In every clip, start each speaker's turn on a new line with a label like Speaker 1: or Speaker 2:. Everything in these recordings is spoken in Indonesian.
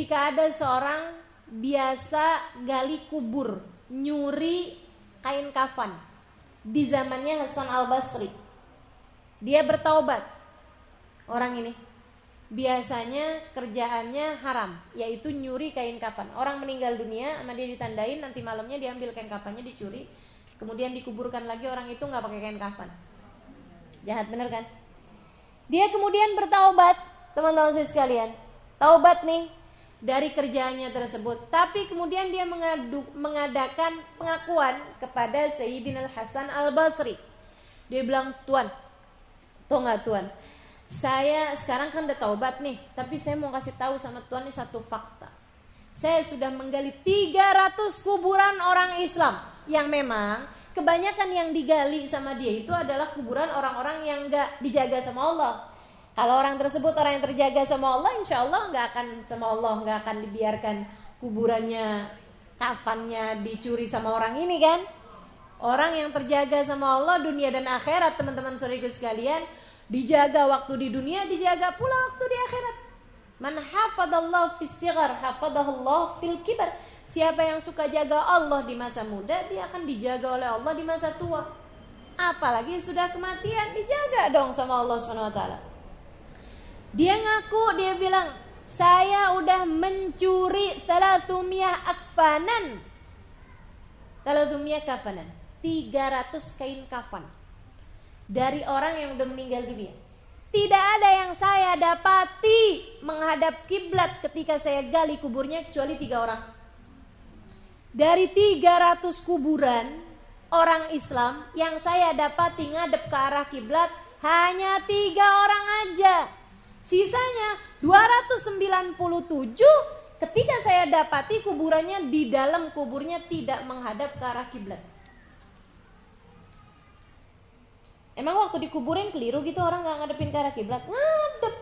Speaker 1: ketika ada seorang biasa gali kubur, nyuri kain kafan di zamannya Hasan Al-Basri. Dia bertaubat. Orang ini biasanya kerjaannya haram, yaitu nyuri kain kafan. Orang meninggal dunia sama dia ditandain, nanti malamnya diambil kain kafannya, dicuri, kemudian dikuburkan lagi. Orang itu gak pakai kain kafan. Jahat bener kan? Dia kemudian bertaubat, teman-teman saya sekalian. Taubat nih dari kerjaannya tersebut. Tapi kemudian dia mengadakan pengakuan kepada Sayyidina Hasan Al-Basri. Dia bilang, Tuan, tau gak Tuan, saya sekarang kan udah taubat nih, tapi saya mau kasih tahu sama Tuan nih satu fakta. Saya sudah menggali 300 kuburan orang Islam, yang memang kebanyakan yang digali sama dia itu adalah kuburan orang-orang yang gak dijaga sama Allah. Kalau orang tersebut orang yang terjaga sama Allah, insya Allah gak akan dibiarkan kuburannya, kafannya dicuri sama orang ini kan. Orang yang terjaga sama Allah dunia dan akhirat, teman-teman saudaraku sekalian, dijaga waktu di dunia, dijaga pula waktu di akhirat. Man hafadallahu fis sighar hafadahullah fil kibar. Siapa yang suka jaga Allah di masa muda, dia akan dijaga oleh Allah di masa tua. Apalagi sudah kematian, dijaga dong sama Allah SWT. Dia ngaku, dia bilang, saya udah mencuri 300 akfanan. 300 kafanan, 300 kain kafan dari orang yang udah meninggal dunia. Tidak ada yang saya dapati menghadap kiblat ketika saya gali kuburnya kecuali 3 orang. Dari 300 kuburan orang Islam yang saya dapati ngadep ke arah kiblat hanya 3 orang aja. Sisanya 297 ketika saya dapati kuburannya di dalam kuburnya tidak menghadap ke arah kiblat. Emang waktu dikuburin keliru gitu orang gak ngadepin ke arah kiblat? Ngadep.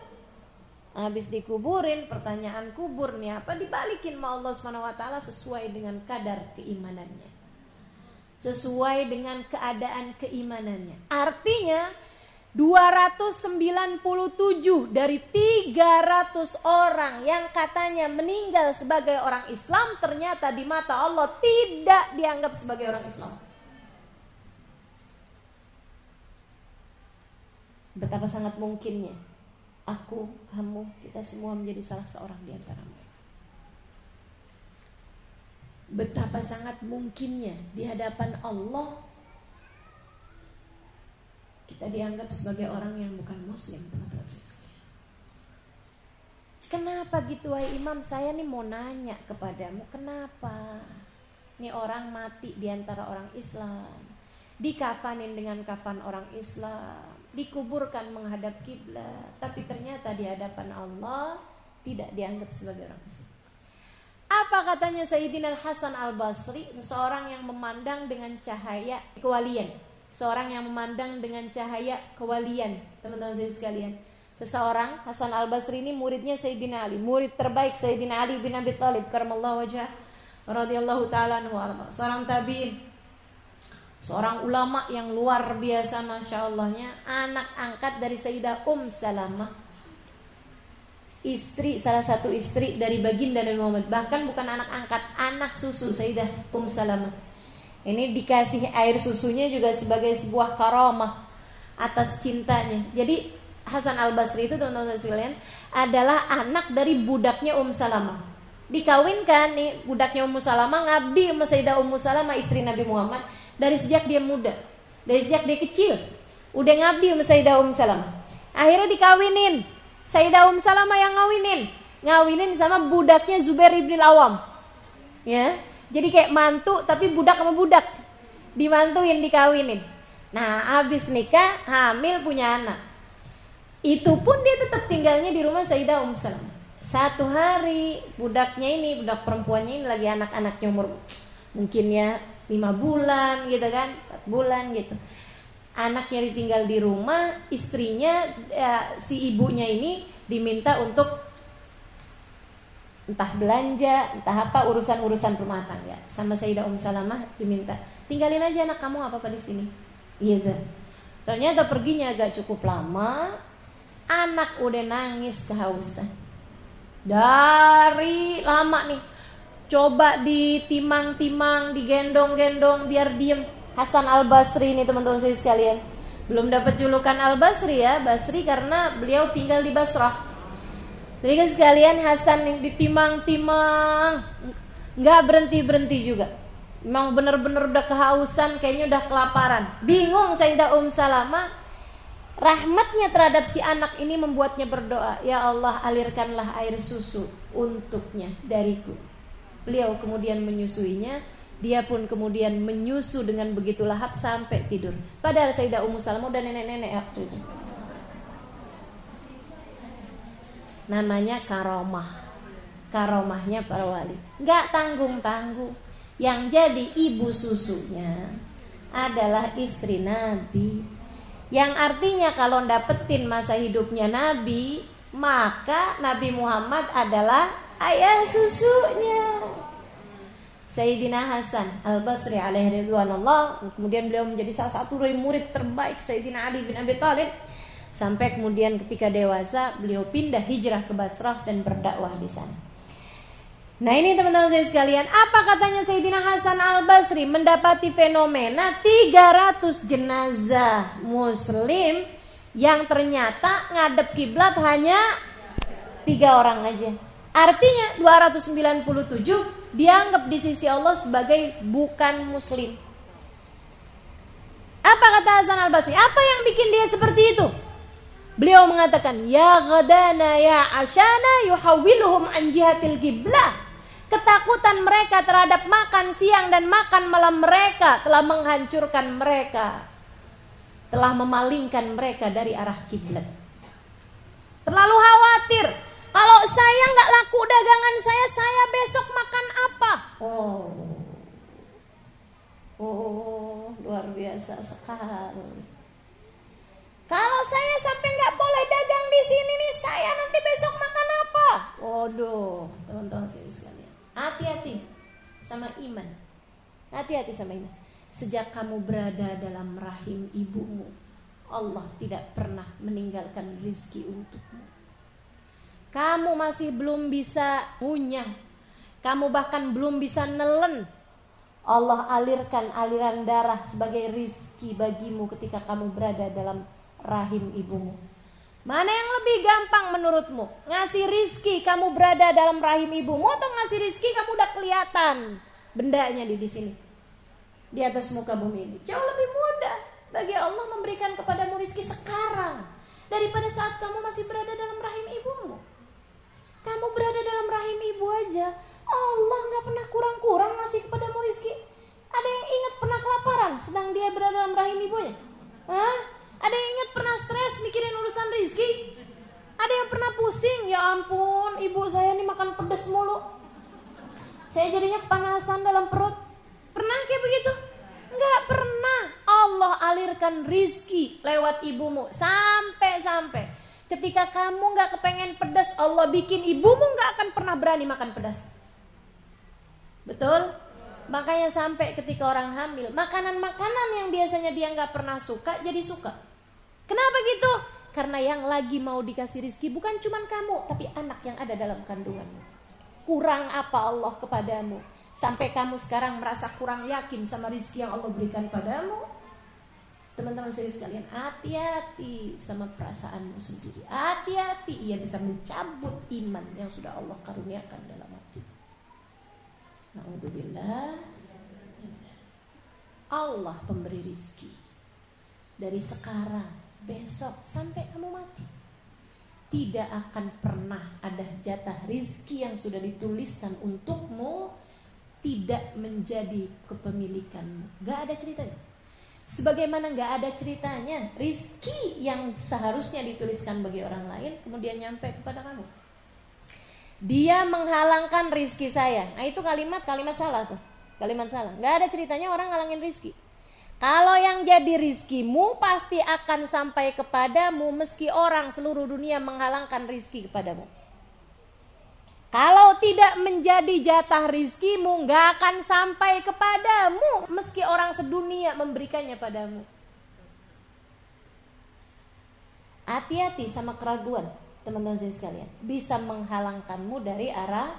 Speaker 1: Habis dikuburin, pertanyaan kubur nih apa, dibalikin sama Allah SWT sesuai dengan kadar keimanannya, sesuai dengan keadaan keimanannya. Artinya 297 dari 300 orang yang katanya meninggal sebagai orang Islam, ternyata di mata Allah tidak dianggap sebagai orang Islam. Betapa sangat mungkinnya aku, kamu, kita semua menjadi salah seorang di antara mereka. Betapa sangat mungkinnya di hadapan Allah kita dianggap sebagai orang yang bukan muslim, teman-teman sekalian. Kenapa gitu, wahai imam? Saya nih mau nanya kepadamu, kenapa nih orang mati di antara orang Islam, dikafanin dengan kafan orang Islam, dikuburkan menghadap kiblat, tapi ternyata di hadapan Allah tidak dianggap sebagai orang Islam. Apa katanya Sayyidina Hasan Al-Basri? Seseorang yang memandang dengan cahaya kewalian, seorang yang memandang dengan cahaya kewalian, teman-teman saya sekalian. Seseorang, Hasan Al-Basri ini muridnya Sayyidina Ali, murid terbaik Sayyidina Ali bin Abi Thalib karamallahu wajhah radhiyallahu ta'ala anhu, seorang tabi'in, seorang ulama yang luar biasa, masya Allahnya, anak angkat dari Sayyidah Salamah, istri, salah satu istri dari baginda Nabi Muhammad. Bahkan bukan anak angkat, anak susu Sayyidah Salamah. Ini dikasih air susunya juga sebagai sebuah karamah atas cintanya. Jadi Hasan Al-Basri itu, teman-teman sekalian, adalah anak dari budaknya Salamah. Dikawinkan nih budaknya Salamah, ngabdi sama Sayyidah Salamah, istri Nabi Muhammad, dari sejak dia muda, dari sejak dia kecil udah ngabdi sama Sayyidah Salamah. Akhirnya dikawinin, Sayyidah Salamah yang ngawinin sama budaknya Zubair ibn Al-Awwam. Ya. Jadi kayak mantu tapi budak sama budak, dimantuin, dikawinin. Nah, habis nikah, hamil, punya anak. Itu pun dia tetap tinggalnya di rumah Sayyidah Salamah. Satu hari budaknya ini, budak perempuannya ini lagi anak-anaknya umur mungkin ya 5 bulan gitu kan, 4 bulan gitu. Anaknya ditinggal di rumah, istrinya si ibunya ini diminta untuk entah belanja, entah apa, urusan-urusan rumah tangga. Sama Sayyidah Salamah diminta, tinggalin aja anak kamu, gak apa-apa di sini. Gitu. Ternyata perginya agak cukup lama, anak udah nangis kehausan. Dari lama nih, coba ditimang-timang, digendong-gendong biar diem. Hasan Al-Basri ini teman-teman saya sekalian, belum dapat julukan Al-Basri ya, Basri karena beliau tinggal di Basrah. Jadi sekalian, Hasan yang ditimang-timang, nggak berhenti-berhenti juga. Memang benar-benar udah kehausan, kayaknya udah kelaparan. Bingung Sayyidah Salamah. Rahmatnya terhadap si anak ini membuatnya berdoa, ya Allah, alirkanlah air susu untuknya dariku. Beliau kemudian menyusuinya. Dia pun kemudian menyusu dengan begitu lahap sampai tidur. Padahal Sayyidah Salamah udah nenek-nenek waktu itu. Namanya karomah. Karomahnya para wali, nggak tanggung-tanggung. Yang jadi ibu susunya adalah istri Nabi. Yang artinya kalau dapetin masa hidupnya Nabi, maka Nabi Muhammad adalah ayah susunya. Sayyidina Hasan Al-Basri alaihi ridwanullah, kemudian beliau menjadi salah satu murid terbaik Sayyidina Ali bin Abi Thalib. Sampai kemudian ketika dewasa beliau pindah hijrah ke Basrah dan berdakwah di sana. Nah ini teman-teman saya sekalian, apa katanya Sayyidina Hasan Al-Basri mendapati fenomena 300 jenazah muslim yang ternyata ngadep kiblat hanya 3 orang aja. Artinya 297 dianggap di sisi Allah sebagai bukan muslim. Apa kata Hasan Al-Basri? Apa yang bikin dia seperti itu? Beliau mengatakan, ya ghadana ya ashana yuhawwiluhum an jihatil qiblah. Ketakutan mereka terhadap makan siang dan makan malam mereka telah menghancurkan mereka, telah memalingkan mereka dari arah kiblat. Terlalu khawatir, kalau saya nggak laku dagangan saya besok makan apa? Oh, luar biasa sekali. Kalau saya sampai nggak boleh dagang di sini nih, saya nanti besok makan apa? Waduh, teman-teman sekalian. Hati-hati sama iman. Hati-hati sama iman. Sejak kamu berada dalam rahim ibumu, Allah tidak pernah meninggalkan rizki untukmu. Kamu masih belum bisa punya, kamu bahkan belum bisa nelen, Allah alirkan aliran darah sebagai rizki bagimu ketika kamu berada dalam rahim ibumu. Mana yang lebih gampang menurutmu? Ngasih rizki kamu berada dalam rahim ibumu, atau ngasih rizki kamu udah kelihatan bendanya di sini, di atas muka bumi ini? Jauh lebih mudah bagi Allah memberikan kepadamu rizki sekarang daripada saat kamu masih berada dalam rahim ibumu. Kamu berada dalam rahim ibu aja, Allah gak pernah kurang-kurang ngasih kepadamu rizki. Ada yang ingat pernah kelaparan sedang dia berada dalam rahim ibunya? Hah? Ada yang ingat pernah stres mikirin urusan rizki? Ada yang pernah pusing, ya ampun ibu saya ini makan pedas mulu, saya jadinya kepanasan dalam perut? Pernah kayak begitu? Enggak pernah. Allah alirkan rizki lewat ibumu. Sampai ketika kamu gak kepengen pedas, Allah bikin ibumu gak akan pernah berani makan pedas. Betul? Makanya sampai ketika orang hamil, makanan-makanan yang biasanya dia gak pernah suka, jadi suka. Kenapa gitu? Karena yang lagi mau dikasih rizki bukan cuma kamu, tapi anak yang ada dalam kandunganmu. Kurang apa Allah kepadamu sampai kamu sekarang merasa kurang yakin sama rizki yang Allah berikan padamu? Teman-teman sekalian, hati-hati sama perasaanmu sendiri. Hati-hati, ia bisa mencabut iman yang sudah Allah karuniakan dalam hati. Na'udzubillah. Allah pemberi rizki dari sekarang, besok, sampai kamu mati. Tidak akan pernah ada jatah rizki yang sudah dituliskan untukmu tidak menjadi kepemilikanmu. Gak ada ceritanya. Sebagaimana gak ada ceritanya rizki yang seharusnya dituliskan bagi orang lain kemudian nyampe kepada kamu. Dia menghalangkan rizki saya. Nah itu kalimat salah tuh. Kalimat salah. Gak ada ceritanya orang ngalangin rizki. Kalau yang jadi rizkimu pasti akan sampai kepadamu meski orang seluruh dunia menghalangkan rizki kepadamu. Kalau tidak menjadi jatah rizkimu, gak akan sampai kepadamu meski orang sedunia memberikannya padamu. Hati-hati sama keraguan, teman-teman saya sekalian, bisa menghalangkanmu dari arah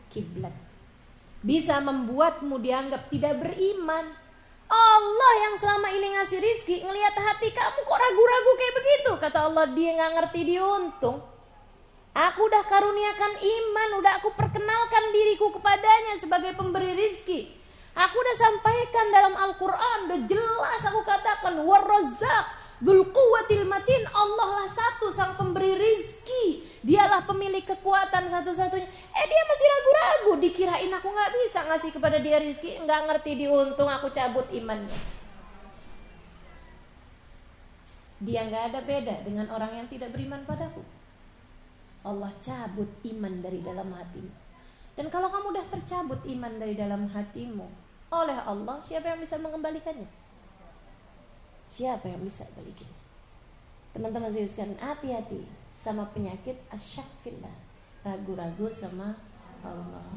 Speaker 1: kiblat, bisa membuatmu dianggap tidak beriman. Allah yang selama ini ngasih rizki ngelihat hati kamu kok ragu-ragu kayak begitu. Kata Allah, dia gak ngerti diuntung. Aku udah karuniakan iman, udah aku perkenalkan diriku kepadanya sebagai pemberi rizki. Aku udah sampaikan dalam Al-Quran, udah jelas aku katakan, War-Razzaq Dzul Quwwatil Matin, Allah lah satu sang pemberi rizki, dialah pemilik kekuatan satu-satunya. Dia masih ragu-ragu, dikirain aku gak bisa ngasih kepada dia rizki, gak ngerti diuntung, aku cabut imannya. Dia gak ada beda dengan orang yang tidak beriman padaku. Allah cabut iman dari dalam hatimu. Dan kalau kamu udah tercabut iman dari dalam hatimu oleh Allah, siapa yang bisa mengembalikannya? Siapa yang bisa balikin? Teman-teman sekalian, hati-hati sama penyakit asyak fillah, ragu-ragu sama Allah.